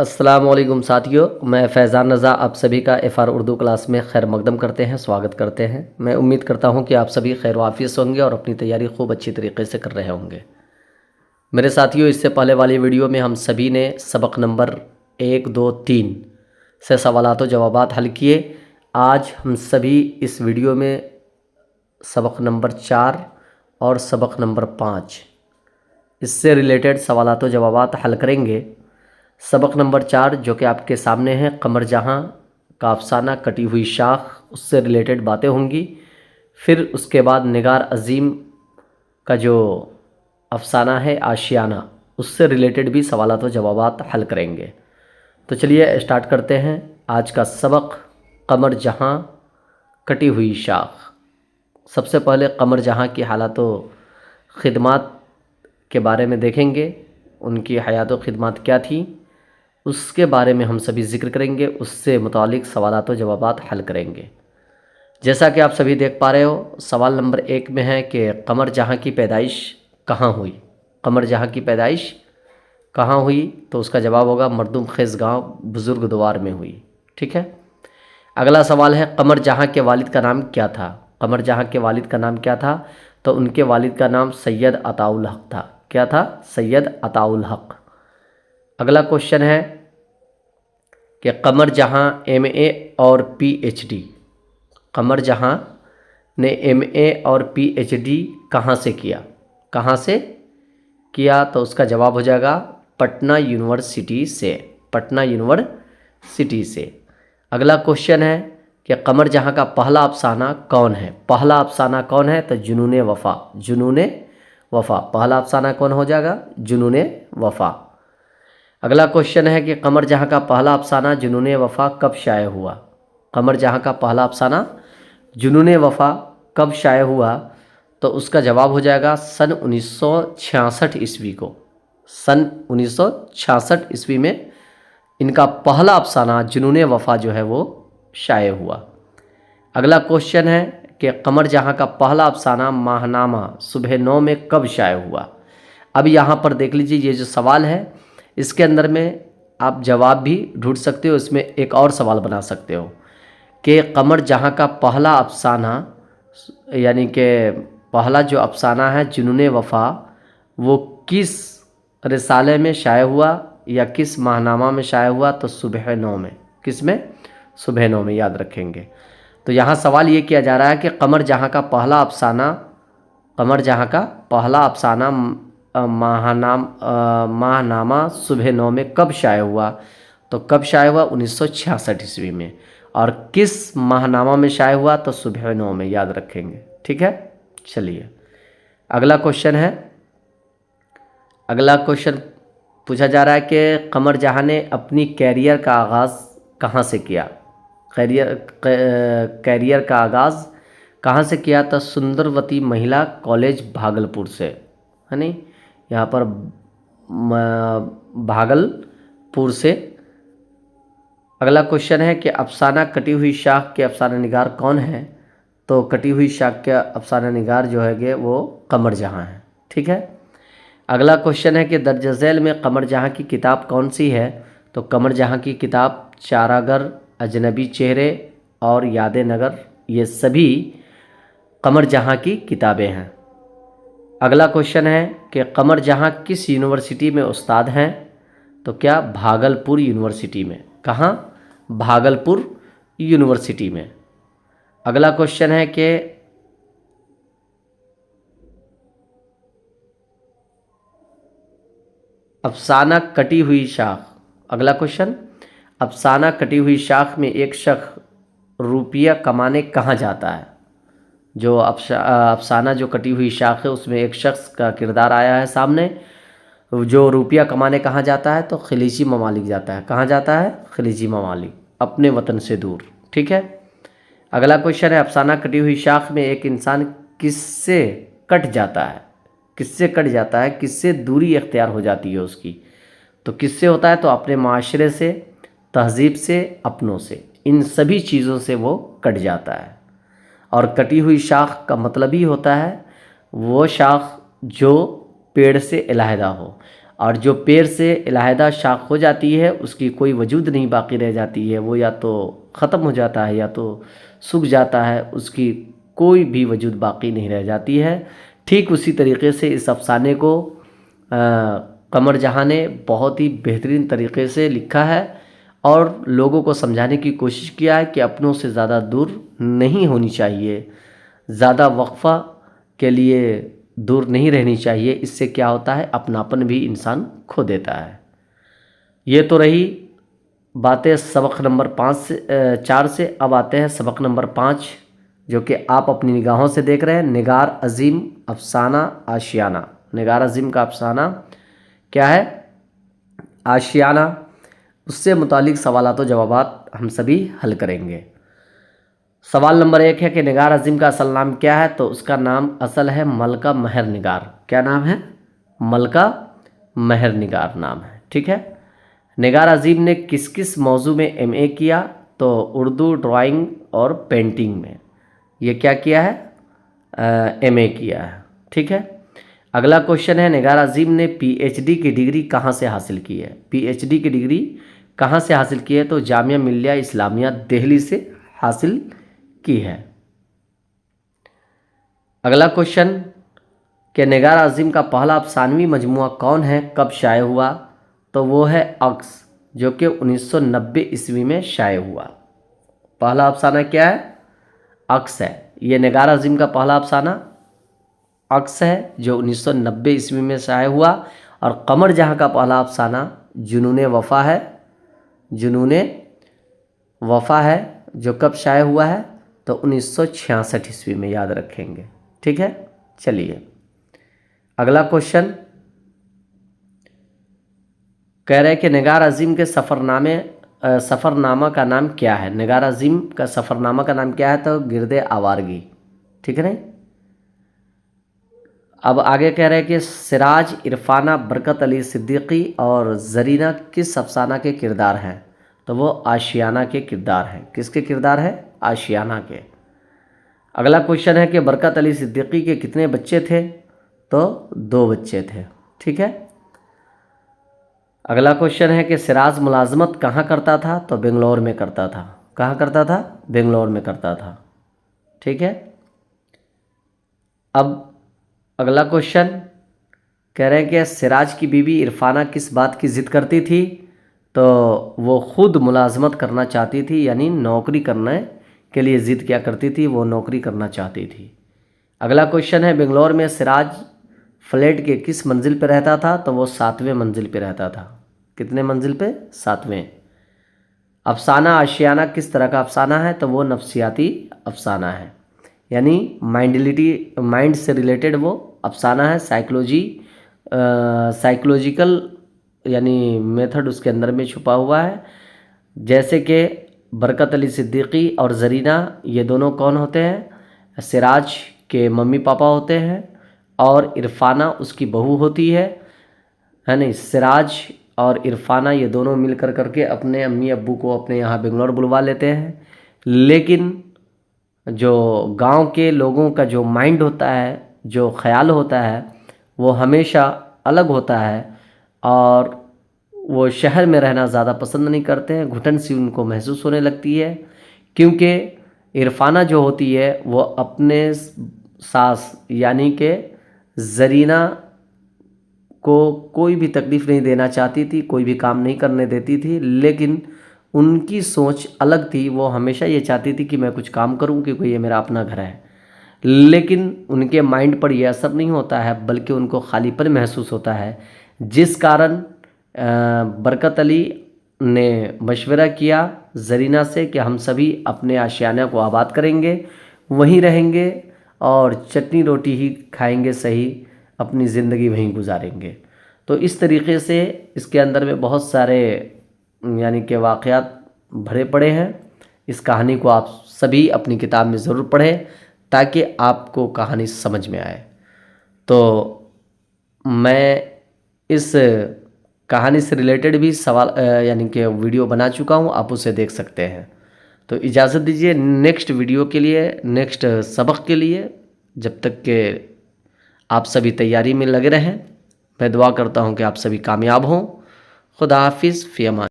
अस्सलामुअलैकुम साथियों, मैं फैज़ान रज़ा आप सभी का एफ़आर उर्दू क्लास में खैर मकदम करते हैं, स्वागत करते हैं। मैं उम्मीद करता हूं कि आप सभी खैर वाफ़ियत से होंगे और अपनी तैयारी खूब अच्छी तरीके से कर रहे होंगे। मेरे साथियों, इससे पहले वाली वीडियो में हम सभी ने सबक नंबर 1, 2, 3 से सवालात व जवाबात हल किए। आज हम सभी इस वीडियो में सबक नंबर 4 और सबक नंबर 5 इससे रिलेटेड सवालात व जवाबात हल करेंगे। सबक नंबर 4 जो कि आपके सामने है, कमर जहाँ का अफसाना, कटी हुई शाख, उससे रिलेटेड बातें होंगी। फिर उसके बाद निगार अजीम का जो अफसाना है आशियाना, उससे रिलेटेड भी सवालात व जवाबात हल करेंगे। तो चलिए स्टार्ट करते हैं आज का सबक, कमर जहाँ कटी हुई शाख। सबसे पहले कमर जहाँ की हालात व ख़िदमात के बारे में देखेंगे, उनकी हयात व ख़िदमात क्या थी, उसके बारे में हम सभी ज़िक्र करेंगे, उससे मुतालिक सवालात व जवाबात हल करेंगे। जैसा कि आप सभी देख पा रहे हो, सवाल नंबर 1 में है कि कमर जहाँ की पैदाइश कहाँ हुई। कमर जहाँ की पैदाइश कहाँ हुई, तो उसका जवाब होगा मरदुम खेज़ गाँव बुज़ुर्ग द्वार में हुई। ठीक है। अगला सवाल है, कमर जहाँ के वालिद का नाम क्या था। कमर जहाँ के वालिद का नाम क्या था, तो उनके वालिद का नाम सैयद अताउल हक़ था। क्या था? सैयद अताउल हक़। अगला क्वेश्चन है कि कमर जहाँ MA और PhD, कमर जहाँ ने MA और PhD कहाँ से किया। कहाँ से किया, तो उसका जवाब हो जाएगा पटना यूनिवर्सिटी से। पटना यूनिवर्सिटी से। अगला क्वेश्चन है कि कमर जहाँ का पहला अफसाना कौन है। पहला अफसाना कौन है, तो जुनून वफ़ा। जुनून वफ़ा पहला अफसाना कौन हो जाएगा? जुनून वफ़ा। अगला क्वेश्चन है कि कमर जहाँ का पहला अफसाना जुनून वफ़ा कब शाये हुआ। कमर जहाँ का पहला अफसाना जुनून वफ़ा कब शाये हुआ, तो उसका जवाब हो जाएगा सन 1966 ईस्वी को। सन 1966 ईस्वी में इनका पहला अफसाना जुनून वफ़ा जो है वो शाये हुआ। अगला क्वेश्चन है कि कमर जहाँ का पहला अफसाना माहनामा सुबह 9 में कब शाये हुआ। अब यहाँ पर देख लीजिए, ये जो सवाल है इसके अंदर में आप जवाब भी ढूंढ सकते हो, इसमें एक और सवाल बना सकते हो कि कमर जहाँ का पहला अफसाना, यानी कि पहला जो अफसाना है जुनून वफ़ा, वो किस रिसाले में शाये हुआ या किस माहनामा में शाये हुआ, तो सुबह 9 में। किस में? सुबह 9 में, याद रखेंगे। तो यहाँ सवाल ये किया जा रहा है कि कमर जहाँ का पहला अफसाना, कमर जहाँ का पहला अफसाना माहनामा सुबह 9 में कब शाये हुआ, तो कब शाये हुआ? 1966 ईस्वी में। और किस माहनामा में शाये हुआ, तो सुबह 9 में, याद रखेंगे। ठीक है। चलिए अगला क्वेश्चन है। अगला क्वेश्चन पूछा जा रहा है कि कमर जहाँ ने अपनी कैरियर का आगाज़ कहाँ से किया। कैरियर का आगाज़ कहाँ से किया, तो सुंदरवती महिला कॉलेज भागलपुर से, है नहीं, यहाँ पर भागलपुर से। अगला क्वेश्चन है कि अफसाना कटी हुई शाख के अफसाना निगार कौन है, तो कटी हुई शाख के अफसाना निगार जो है वो कमर जहाँ है। ठीक है। अगला क्वेश्चन है कि दर्ज झैल में कमर जहाँ की किताब कौन सी है, तो कमर जहाँ की किताब चारागर, अजनबी चेहरे और याद नगर, ये सभी कमर जहाँ की किताबें हैं। अगला क्वेश्चन है कि कमर जहाँ किस यूनिवर्सिटी में उस्ताद हैं, तो क्या? भागलपुर यूनिवर्सिटी में। कहाँ? भागलपुर यूनिवर्सिटी में। अगला क्वेश्चन है कि अफसाना कटी हुई शाख। अगला क्वेश्चन, अफसाना कटी हुई शाख में एक शख्स रुपया कमाने कहाँ जाता है। जो अफसाना जो कटी हुई शाख है उसमें एक शख्स का किरदार आया है सामने, जो रुपया कमाने कहाँ जाता है, तो खलीजी ममालिक जाता है। कहाँ जाता है? खलीजी ममालिक, अपने वतन से दूर। ठीक है। अगला क्वेश्चन है, अफसाना कटी हुई शाख में एक इंसान किससे कट जाता है। किससे कट जाता है, किससे दूरी इख्तियार हो जाती है उसकी, तो किससे होता है, तो अपने माशरे से, तहजीब से, अपनों से, इन सभी चीज़ों से वो कट जाता है। और कटी हुई शाख का मतलब ही होता है वो शाख जो पेड़ से अलहदा हो। और जो पेड़ से अलहदा शाख हो जाती है उसकी कोई वजूद नहीं बाकी रह जाती है, वो या तो ख़त्म हो जाता है या तो सूख जाता है, उसकी कोई भी वजूद बाकी नहीं रह जाती है। ठीक उसी तरीके से इस अफसाने को कमर जहाँ ने बहुत ही बेहतरीन तरीके से लिखा है और लोगों को समझाने की कोशिश किया है कि अपनों से ज़्यादा दूर नहीं होनी चाहिए, ज़्यादा वक्फ़ा के लिए दूर नहीं रहनी चाहिए। इससे क्या होता है, अपनापन भी इंसान खो देता है। ये तो रही बातें सबक नंबर 4 से। अब आते हैं सबक नंबर 5, जो कि आप अपनी निगाहों से देख रहे हैं। निगार अजीम अफसाना आशियाना। निगार अजीम का अफसाना क्या है? आशियाना। उससे मुतालिक सवालात व जवाबात हम सभी हल करेंगे। सवाल नंबर 1 है कि निगार अजीम का असल नाम क्या है? तो उसका नाम असल है मलका महर निगार। क्या नाम है? मलका महर निगार नाम है। ठीक है। निगार अजीम ने किस किस मौजू में MA किया? तो उर्दू, ड्राइंग और पेंटिंग में ये क्या किया है? MA किया है। ठीक है। अगला क्वेश्चन है, निगार अजीम ने PhD की डिग्री कहाँ से हासिल की है? PhD की डिग्री कहाँ से हासिल की है? तो जामिया मिल्लिया इस्लामिया दिल्ली से हासिल की है। अगला क्वेश्चन कि निगार अजीम का पहला अफसानवी मजमुआ कौन है, कब शाये हुआ? तो वो है अक्स, जो कि 1990 ईस्वी में शाये हुआ। पहला अफसाना क्या है? अक्स है। ये निगार अजीम का पहला अफसाना अक्स है जो 1990 ईस्वी में शाये हुआ। और कमर जहाँ का पहला अफसाना जुनून वफ़ा है। जुनून वफ़ा है जो कब शाये हुआ है? तो 1966 ईस्वी में, याद रखेंगे। ठीक है। चलिए अगला क्वेश्चन कह रहे हैं कि निगार अजीम के सफ़रनामा का नाम क्या है? निगार अजीम का सफ़रनामा का नाम क्या है? तो गिरदे आवारगी। ठीक है नहीं। अब आगे कह रहे हैं कि सिराज, इरफाना, बरकत अली सिद्दीकी और जरीना किस अफसाना के किरदार हैं? तो वो आशियाना के किरदार हैं। किसके किरदार है? आशियाना के। अगला क्वेश्चन है कि बरकत अली सिद्दीकी के कितने बच्चे थे? तो 2 बच्चे थे। ठीक है। अगला क्वेश्चन है कि सिराज मुलाजमत कहाँ करता था? तो बेंगलोर में करता था। कहाँ करता था? बेंगलोर में करता था। ठीक है। अब अगला क्वेश्चन कह रहे हैं कि सिराज की बीवी इरफाना किस बात की ज़िद करती थी? तो वो ख़ुद मुलाजमत करना चाहती थी, यानी नौकरी करने के लिए ज़िद क्या करती थी? वो नौकरी करना चाहती थी। अगला क्वेश्चन है, बेंगलोर में सिराज फ्लैट के किस मंजिल पर रहता था? तो वो 7वें मंजिल पर रहता था। कितने मंजिल पे? 7वें। अफसाना आशियाना किस तरह का अफसाना है? तो वो नफ्सियाती अफसाना है, यानी माइंड से रिलेटेड वो अफसाना है। साइकोलॉजिकल यानी मेथड उसके अंदर में छुपा हुआ है। जैसे कि बरकत अली सिद्दीकी और जरीना, ये दोनों कौन होते हैं? सिराज के मम्मी पापा होते हैं और इरफाना उसकी बहू होती है नहीं। सिराज और इरफाना ये दोनों मिलकर करके अपने अम्मी अब्बू को अपने यहाँ बेंगलोर बुलवा लेते हैं। लेकिन जो गांव के लोगों का जो माइंड होता है, जो ख्याल होता है, वो हमेशा अलग होता है और वो शहर में रहना ज़्यादा पसंद नहीं करते हैं। घुटन सी उनको महसूस होने लगती है, क्योंकि इरफाना जो होती है वो अपने सास यानी कि जरीना को कोई भी तकलीफ़ नहीं देना चाहती थी, कोई भी काम नहीं करने देती थी। लेकिन उनकी सोच अलग थी। वो हमेशा ये चाहती थी कि मैं कुछ काम करूं, क्योंकि ये मेरा अपना घर है। लेकिन उनके माइंड पर यह असर नहीं होता है, बल्कि उनको खालीपन महसूस होता है। जिस कारण बरकत अली ने मशवरा किया जरीना से कि हम सभी अपने आशियाना को आबाद करेंगे, वहीं रहेंगे और चटनी रोटी ही खाएंगे, सही अपनी ज़िंदगी वहीं गुजारेंगे। तो इस तरीके से इसके अंदर में बहुत सारे यानी कि वाक़यात भरे पड़े हैं। इस कहानी को आप सभी अपनी किताब में ज़रूर पढ़ें ताकि आपको कहानी समझ में आए। तो मैं इस कहानी से रिलेटेड भी सवाल यानी कि वीडियो बना चुका हूँ, आप उसे देख सकते हैं। तो इजाज़त दीजिए नेक्स्ट वीडियो के लिए, नेक्स्ट सबक के लिए। जब तक के आप सभी तैयारी में लगे रहें। मैं दुआ करता हूँ कि आप सभी कामयाब हों। खुदा हाफिज़, फ़ी अमान।